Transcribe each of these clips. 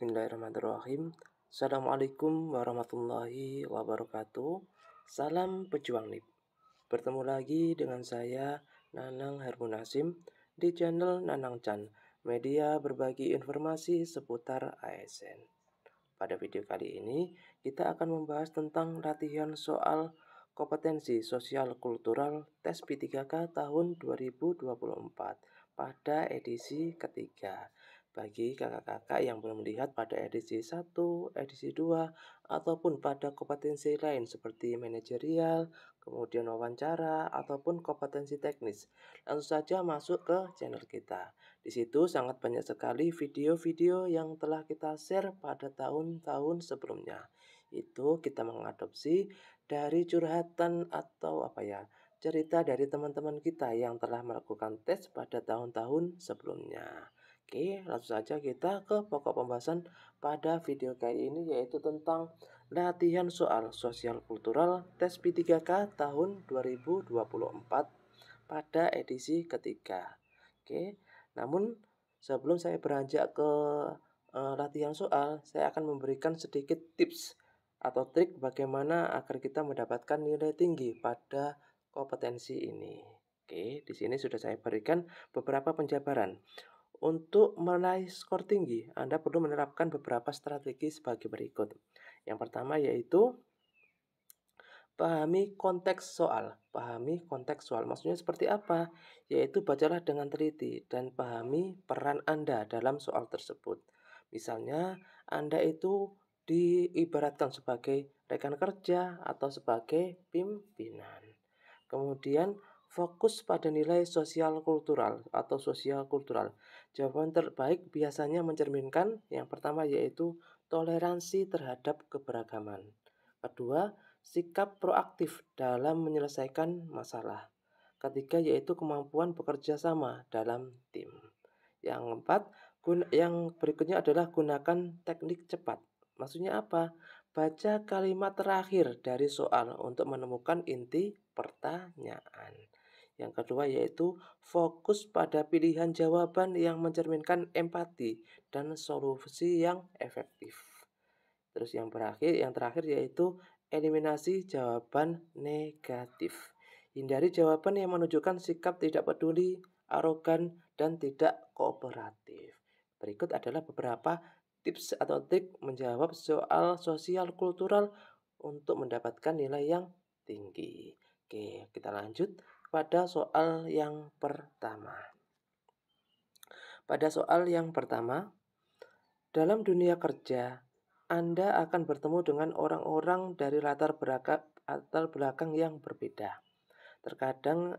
Bismillahirrahmanirrahim. Assalamualaikum warahmatullahi wabarakatuh. Salam pejuang NIP. Bertemu lagi dengan saya Nanang Harmunasim di channel Nanang Chan, media berbagi informasi seputar ASN. Pada video kali ini kita akan membahas tentang latihan soal kompetensi sosial kultural tes P3K tahun 2024 pada edisi ketiga. Bagi kakak-kakak yang belum melihat pada edisi 1, edisi 2, ataupun pada kompetensi lain seperti manajerial, kemudian wawancara, ataupun kompetensi teknis, langsung saja masuk ke channel kita. Di situ sangat banyak sekali video-video yang telah kita share pada tahun-tahun sebelumnya. Itu kita mengadopsi dari curhatan atau cerita dari teman-teman kita yang telah melakukan tes pada tahun-tahun sebelumnya. Oke, langsung saja kita ke pokok pembahasan pada video kali ini, yaitu tentang latihan soal sosial kultural tes P3K tahun 2024 pada edisi ketiga. Oke, namun sebelum saya beranjak ke latihan soal, saya akan memberikan sedikit tips atau trik bagaimana agar kita mendapatkan nilai tinggi pada kompetensi ini. Oke, di sini sudah saya berikan beberapa penjabaran. Untuk meraih skor tinggi, Anda perlu menerapkan beberapa strategi sebagai berikut. Yang pertama yaitu pahami konteks soal. Pahami konteks soal maksudnya seperti apa? Yaitu bacalah dengan teliti dan pahami peran Anda dalam soal tersebut. Misalnya, Anda itu diibaratkan sebagai rekan kerja atau sebagai pimpinan. Kemudian fokus pada nilai sosial kultural atau sosial kultural. Jawaban terbaik biasanya mencerminkan yang pertama yaitu toleransi terhadap keberagaman. Kedua, sikap proaktif dalam menyelesaikan masalah. Ketiga yaitu kemampuan bekerja sama dalam tim. Yang keempat, yang berikutnya adalah gunakan teknik cepat. Maksudnya apa? Baca kalimat terakhir dari soal untuk menemukan inti pertanyaan. Yang kedua yaitu fokus pada pilihan jawaban yang mencerminkan empati dan solusi yang efektif. Terus yang terakhir yaitu eliminasi jawaban negatif. Hindari jawaban yang menunjukkan sikap tidak peduli, arogan, dan tidak kooperatif. Berikut adalah beberapa tips atau trik menjawab soal sosial kultural untuk mendapatkan nilai yang tinggi. Oke, kita lanjut pada soal yang pertama. Pada soal yang pertama, dalam dunia kerja, Anda akan bertemu dengan orang-orang dari latar belakang yang berbeda. Terkadang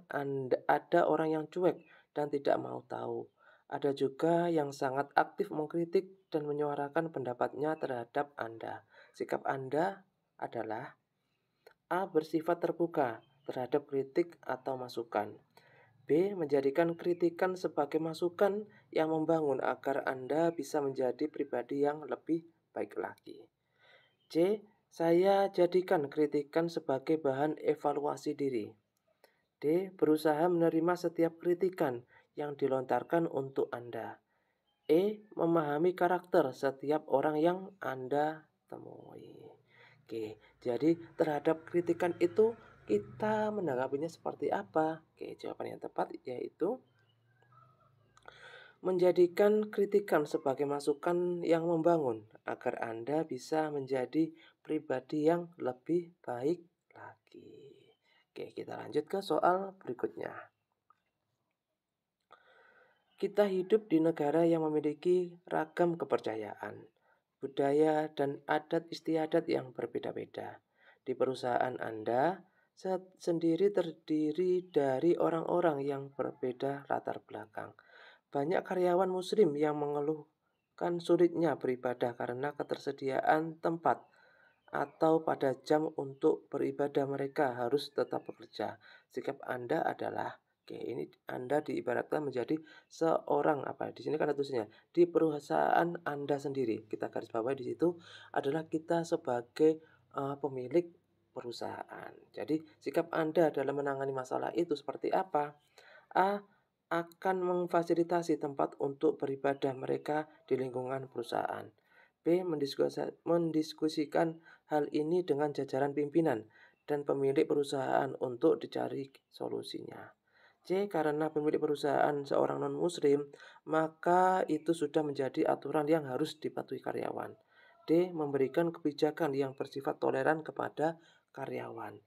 ada orang yang cuek dan tidak mau tahu. Ada juga yang sangat aktif mengkritik dan menyuarakan pendapatnya terhadap Anda. Sikap Anda adalah A. Bersifat terbuka terhadap kritik atau masukan. B. Menjadikan kritikan sebagai masukan yang membangun agar Anda bisa menjadi pribadi yang lebih baik lagi. C. Saya jadikan kritikan sebagai bahan evaluasi diri. D. Berusaha menerima setiap kritikan yang dilontarkan untuk Anda. E. Memahami karakter setiap orang yang Anda temui. Oke, jadi terhadap kritikan itu kita menanggapinya seperti apa? Oke, jawaban yang tepat yaitu menjadikan kritikan sebagai masukan yang membangun agar Anda bisa menjadi pribadi yang lebih baik lagi. Oke, kita lanjut ke soal berikutnya. Kita hidup di negara yang memiliki ragam kepercayaan, budaya, dan adat istiadat yang berbeda-beda. Di perusahaan Anda sendiri terdiri dari orang-orang yang berbeda latar belakang. Banyak karyawan muslim yang mengeluhkan sulitnya beribadah karena ketersediaan tempat atau pada jam untuk beribadah mereka harus tetap bekerja. Sikap Anda adalah ini Anda diibaratkan menjadi seorang di sini kan ada tulisnya di perusahaan Anda sendiri. Kita garis bawahi di situ adalah kita sebagai pemilik perusahaan. Jadi sikap Anda dalam menangani masalah itu seperti apa? A. Akan memfasilitasi tempat untuk beribadah mereka di lingkungan perusahaan. B. Mendiskusikan hal ini dengan jajaran pimpinan dan pemilik perusahaan untuk dicari solusinya. C. Karena pemilik perusahaan seorang non-muslim, maka itu sudah menjadi aturan yang harus dipatuhi karyawan. D. Memberikan kebijakan yang bersifat toleran kepada karyawan.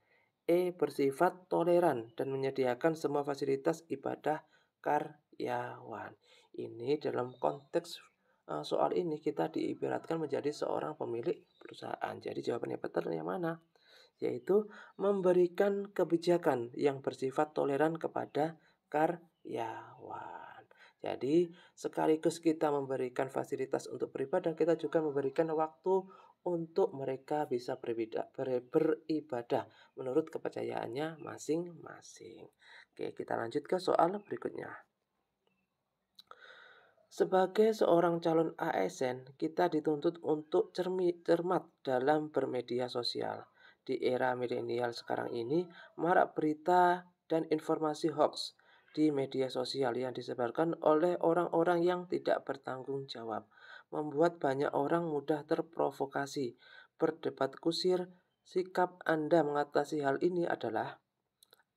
E. Bersifat toleran dan menyediakan semua fasilitas ibadah karyawan. Ini dalam konteks soal ini kita diibaratkan menjadi seorang pemilik perusahaan. Jadi jawaban yang benar yang mana? Yaitu memberikan kebijakan yang bersifat toleran kepada karyawan. Jadi sekaligus kita memberikan fasilitas untuk beribadah, kita juga memberikan waktu untuk mereka bisa beribadah menurut kepercayaannya masing-masing. Oke, kita lanjut ke soal berikutnya. Sebagai seorang calon ASN, kita dituntut untuk cermat dalam bermedia sosial. Di era milenial sekarang ini, marak berita dan informasi hoax di media sosial yang disebarkan oleh orang-orang yang tidak bertanggung jawab, membuat banyak orang mudah terprovokasi. Berdebat kusir, sikap Anda mengatasi hal ini adalah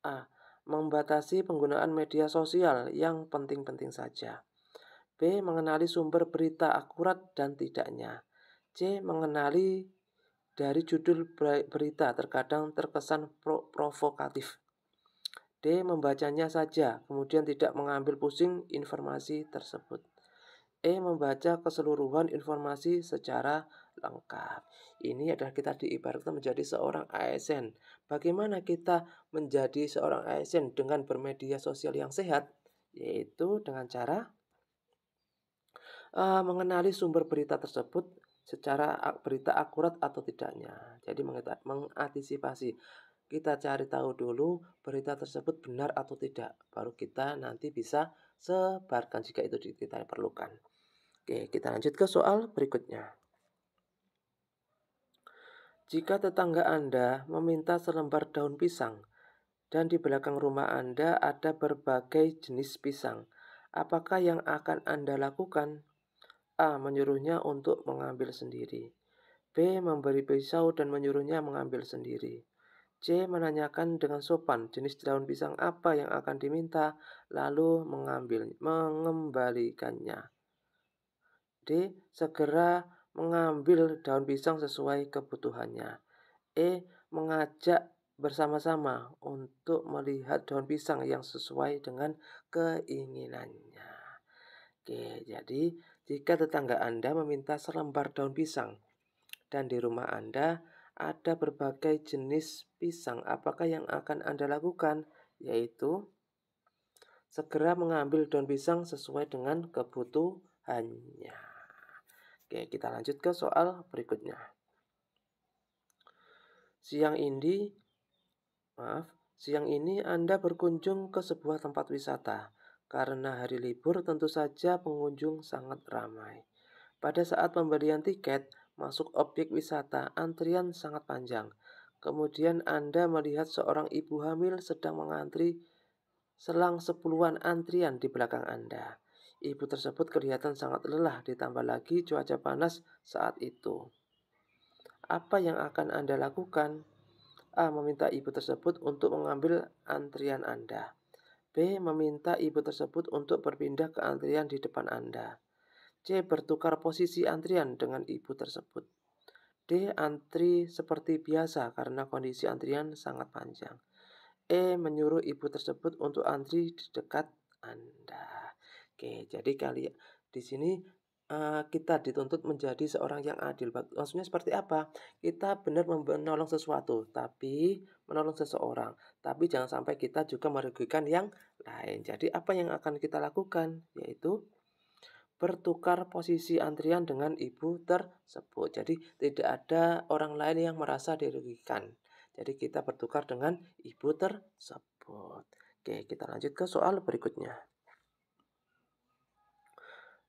A. Membatasi penggunaan media sosial yang penting-penting saja. B. Mengenali sumber berita akurat dan tidaknya. C. Mengenali dari judul berita terkadang terkesan provokatif. D. Membacanya saja, kemudian tidak mengambil pusing informasi tersebut. E. Membaca keseluruhan informasi secara lengkap. Ini adalah kita diibaratkan menjadi seorang ASN. Bagaimana kita menjadi seorang ASN dengan bermedia sosial yang sehat? Yaitu dengan cara mengenali sumber berita tersebut secara berita akurat atau tidaknya. Jadi mengantisipasi. Kita cari tahu dulu berita tersebut benar atau tidak. Baru kita nanti bisa sebarkan jika itu kita perlukan. Oke, kita lanjut ke soal berikutnya. Jika tetangga Anda meminta selembar daun pisang dan di belakang rumah Anda ada berbagai jenis pisang, apakah yang akan Anda lakukan? A. Menyuruhnya untuk mengambil sendiri. B. Memberi pisau dan menyuruhnya mengambil sendiri. C. Menanyakan dengan sopan jenis daun pisang apa yang akan diminta, lalu mengembalikannya. D. Segera mengambil daun pisang sesuai kebutuhannya. E. Mengajak bersama-sama untuk melihat daun pisang yang sesuai dengan keinginannya. Oke, jadi jika tetangga Anda meminta selembar daun pisang dan di rumah Anda ada berbagai jenis pisang, apakah yang akan Anda lakukan? Yaitu segera mengambil daun pisang sesuai dengan kebutuhannya. Oke, kita lanjut ke soal berikutnya. Siang ini Anda berkunjung ke sebuah tempat wisata. Karena hari libur tentu saja pengunjung sangat ramai. Pada saat pembelian tiket masuk objek wisata, antrian sangat panjang. Kemudian Anda melihat seorang ibu hamil sedang mengantri selang sepuluhan antrian di belakang Anda. Ibu tersebut kelihatan sangat lelah, ditambah lagi cuaca panas saat itu. Apa yang akan Anda lakukan? A. Meminta ibu tersebut untuk mengambil antrian Anda. B. Meminta ibu tersebut untuk berpindah ke antrian di depan Anda. C. Bertukar posisi antrian dengan ibu tersebut. D. Antri seperti biasa karena kondisi antrian sangat panjang. E. Menyuruh ibu tersebut untuk antri di dekat Anda. Oke, jadi di sini kita dituntut menjadi seorang yang adil. Maksudnya seperti apa? Kita benar menolong sesuatu, tapi menolong seseorang. Tapi jangan sampai kita juga merugikan yang lain. Jadi apa yang akan kita lakukan? Yaitu bertukar posisi antrian dengan ibu tersebut. Jadi tidak ada orang lain yang merasa dirugikan. Jadi kita bertukar dengan ibu tersebut. Oke, kita lanjut ke soal berikutnya.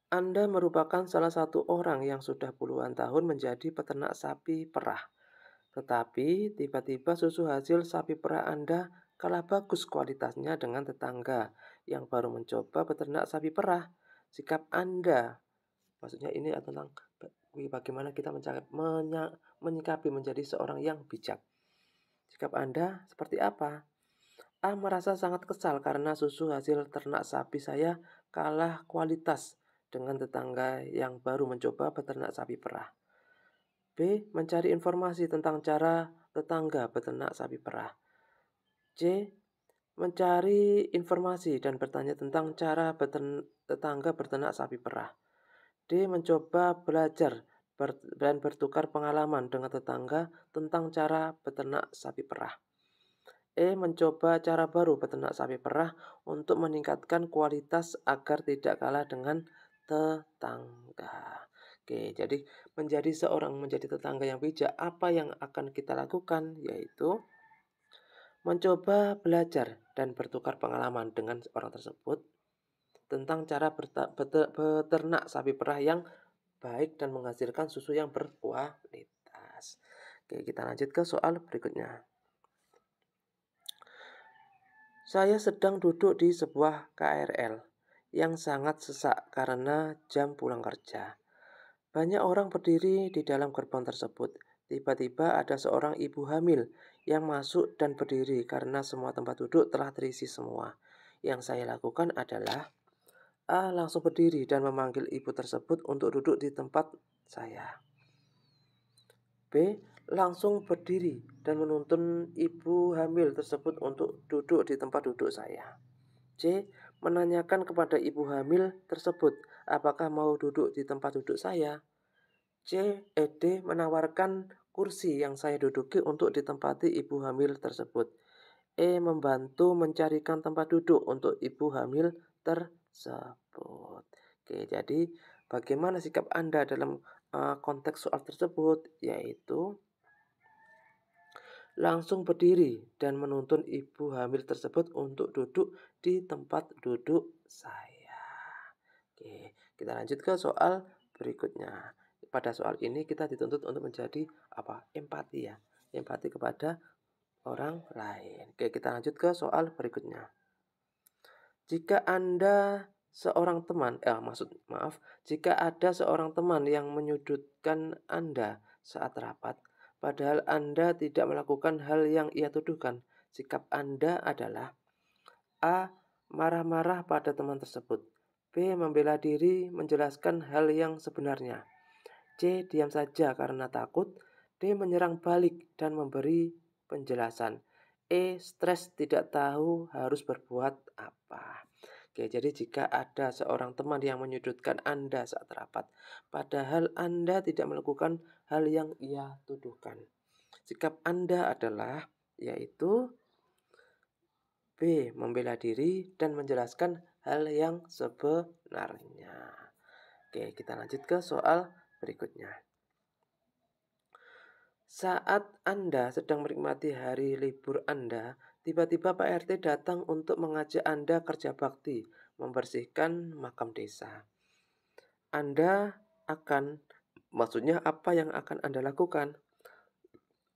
Anda merupakan salah satu orang yang sudah puluhan tahun menjadi peternak sapi perah. Tetapi tiba-tiba susu hasil sapi perah Anda kalah bagus kualitasnya dengan tetangga yang baru mencoba peternak sapi perah. Sikap Anda Maksudnya ini tentang bagaimana kita menyikapi menjadi seorang yang bijak. Sikap Anda seperti apa? A merasa sangat kesal karena susu hasil ternak sapi saya kalah kualitas dengan tetangga yang baru mencoba beternak sapi perah. B mencari informasi tentang cara tetangga beternak sapi perah. C mencari informasi dan bertanya tentang cara tetangga beternak sapi perah. D. Mencoba belajar dan bertukar pengalaman dengan tetangga tentang cara beternak sapi perah. E. Mencoba cara baru beternak sapi perah untuk meningkatkan kualitas agar tidak kalah dengan tetangga. Oke, jadi menjadi tetangga yang bijak, apa yang akan kita lakukan? Yaitu mencoba belajar dan bertukar pengalaman dengan orang tersebut tentang cara beternak sapi perah yang baik dan menghasilkan susu yang berkualitas. Oke, kita lanjut ke soal berikutnya. Saya sedang duduk di sebuah KRL yang sangat sesak karena jam pulang kerja. Banyak orang berdiri di dalam gerbong tersebut. Tiba-tiba ada seorang ibu hamil yang masuk dan berdiri karena semua tempat duduk telah terisi semua. Yang saya lakukan adalah A. Langsung berdiri dan memanggil ibu tersebut untuk duduk di tempat saya. B. Langsung berdiri dan menuntun ibu hamil tersebut untuk duduk di tempat duduk saya. C. Menanyakan kepada ibu hamil tersebut apakah mau duduk di tempat duduk saya. D. Menawarkan kursi yang saya duduki untuk ditempati ibu hamil tersebut. E. Membantu mencarikan tempat duduk untuk ibu hamil tersebut. Oke, jadi bagaimana sikap Anda dalam konteks soal tersebut? Yaitu langsung berdiri dan menuntun ibu hamil tersebut untuk duduk di tempat duduk saya. Oke, kita lanjut ke soal berikutnya. Pada soal ini kita dituntut untuk menjadi empati ya. Empati kepada orang lain. Oke, kita lanjut ke soal berikutnya. Jika Anda seorang teman, jika ada seorang teman yang menyudutkan Anda saat rapat, padahal Anda tidak melakukan hal yang ia tuduhkan, sikap Anda adalah A. Marah-marah pada teman tersebut. B. Membela diri menjelaskan hal yang sebenarnya. C. Diam saja karena takut. D. Menyerang balik dan memberi penjelasan. E. Stres tidak tahu harus berbuat apa. Oke, jadi jika ada seorang teman yang menyudutkan Anda saat rapat, padahal Anda tidak melakukan hal yang ia tuduhkan, sikap Anda adalah yaitu B. Membela diri dan menjelaskan hal yang sebenarnya. Oke, kita lanjut ke soal berikutnya. Saat Anda sedang menikmati hari libur Anda, tiba-tiba Pak RT datang untuk mengajak Anda kerja bakti, membersihkan makam desa. Apa yang akan Anda lakukan?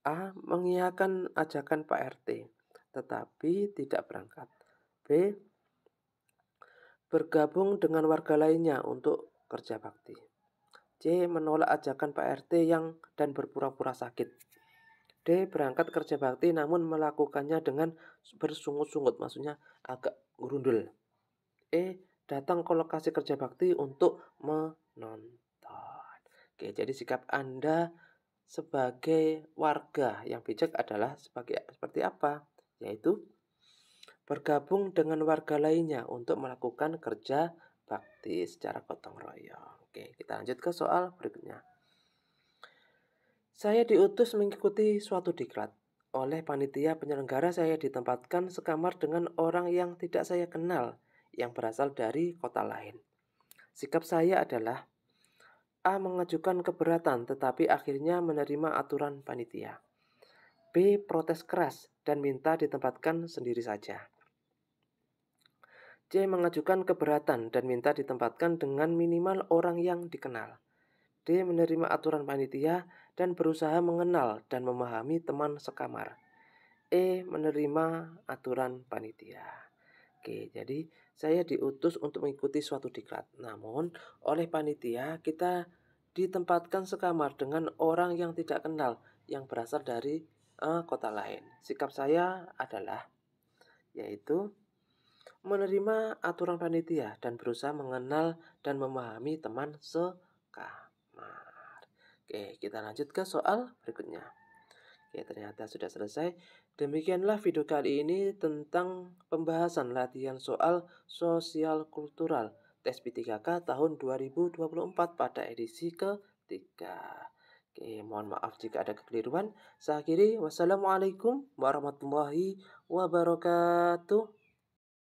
A. Mengiyakan ajakan Pak RT, tetapi tidak berangkat. B. Bergabung dengan warga lainnya untuk kerja bakti. C. Menolak ajakan Pak RT dan berpura-pura sakit. D. Berangkat kerja bakti namun melakukannya dengan bersungut-sungut, maksudnya agak gerundul. E. Datang ke lokasi kerja bakti untuk menonton. Oke, jadi sikap Anda sebagai warga yang bijak adalah seperti apa? Yaitu bergabung dengan warga lainnya untuk melakukan kerja bakti secara gotong royong. Oke, kita lanjut ke soal berikutnya. Saya diutus mengikuti suatu diklat. Oleh panitia penyelenggara saya ditempatkan sekamar dengan orang yang tidak saya kenal, yang berasal dari kota lain. Sikap saya adalah A. Mengajukan keberatan tetapi akhirnya menerima aturan panitia. B. Protes keras dan minta ditempatkan sendiri saja. C. Mengajukan keberatan dan minta ditempatkan dengan minimal orang yang dikenal. D. Menerima aturan panitia dan berusaha mengenal dan memahami teman sekamar. E. Menerima aturan panitia. Oke, jadi saya diutus untuk mengikuti suatu diklat. Namun, oleh panitia kita ditempatkan sekamar dengan orang yang tidak kenal yang berasal dari kota lain. Sikap saya adalah yaitu menerima aturan panitia dan berusaha mengenal dan memahami teman sekamar. Oke, kita lanjut ke soal berikutnya. Oke, ternyata sudah selesai. Demikianlah video kali ini tentang pembahasan latihan soal sosial kultural tes P3K tahun 2024 pada edisi ketiga. Oke, mohon maaf jika ada kekeliruan. Saya akhiri, wassalamualaikum warahmatullahi wabarakatuh.